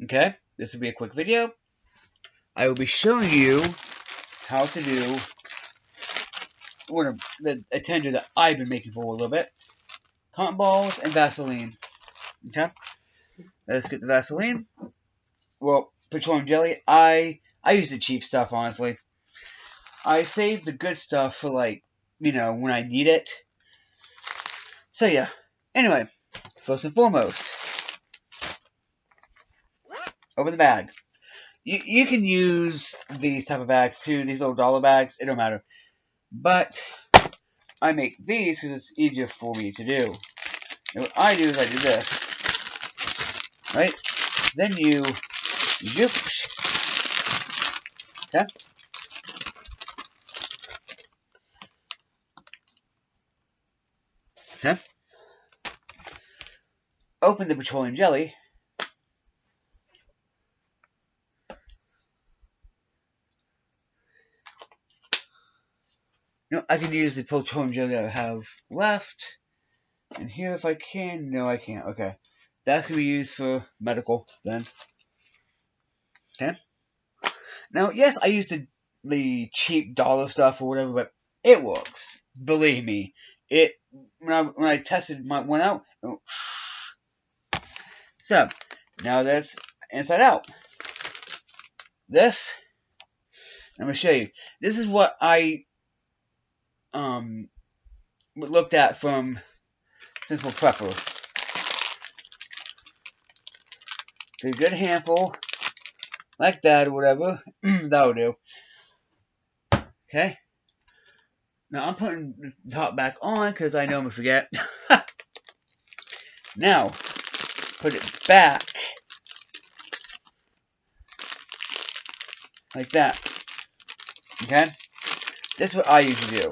Okay, this will be a quick video. I will be showing you how to do a tinder that I've been making for a little bit. Cotton balls and Vaseline. Okay, let's get the Vaseline. Well, petroleum jelly. I use the cheap stuff, honestly. I save the good stuff for, like, when I need it. So yeah. Anyway, first and foremost, open the bag. You can use these type of bags too, these little dollar bags, it don't matter. But I make these because it's easier for me to do. And what I do is I do this, right? Then you zip, okay? Okay. Open the petroleum jelly. I can use the petroleum jelly that I have left. And here, if I can, no, I can't. Okay, that's gonna be used for medical then. Okay. Now, yes, I use the cheap dollar stuff or whatever, but it works. Believe me, it when I tested my one out. So now that's inside out. This, I'm gonna show you. This is what I looked at from sensibleprepper. A good handful, like that or whatever. That'll do. Okay. Now I'm putting the top back on because I know I'm gonna forget. Now, put it back like that. Okay? This is what I usually do.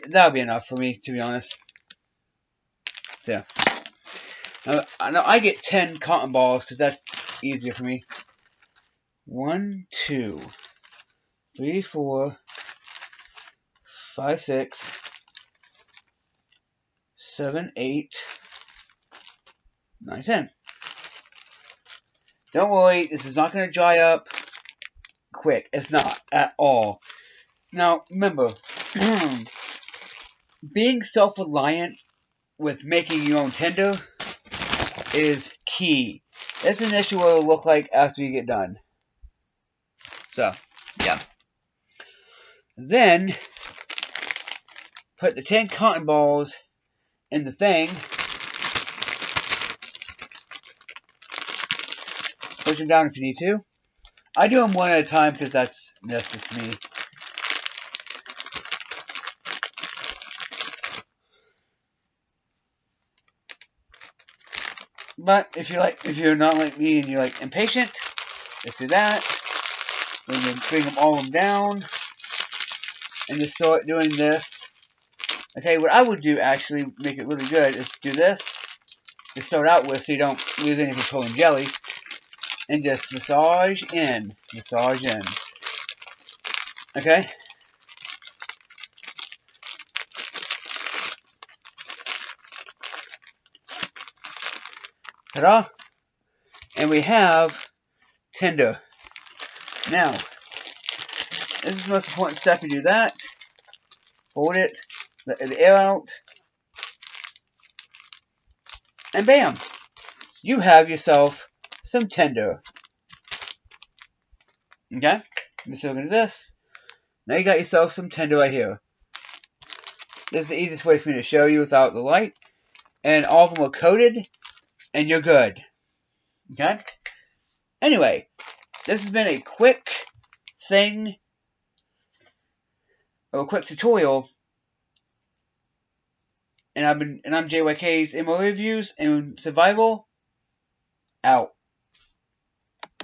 That'll be enough for me, to be honest. So, now I get 10 cotton balls because that's easier for me. 1, 2, 3, 4, 5, 6, 7, 8, 9, 10. Don't worry, this is not going to dry up quick. It's not at all. Now, remember, being self-reliant with making your own tinder is key. That's an issue what it'll look like after you get done. So, yeah. Then, put the 10 cotton balls in the thing. Push them down if you need to. I do them one at a time because that's just me. But if you're not like me and you're like impatient, just do that. Then you bring them all down, and just start doing this. Okay, what I would do actually make it really good is do this to start out with, so you don't lose any petroleum jelly, and just massage in, massage in. Okay. Ta-da! And we have tinder. Now, this is the most important step. You do that. Hold it. Let the air out. And bam! You have yourself some tinder. Okay? Just look at this. Now you got yourself some tinder right here. This is the easiest way for me to show you without the light. And all of them are coated. And you're good. Okay? Anyway, this has been a quick thing, or a quick tutorial, and I'm JYK's MO Reviews and Survival out.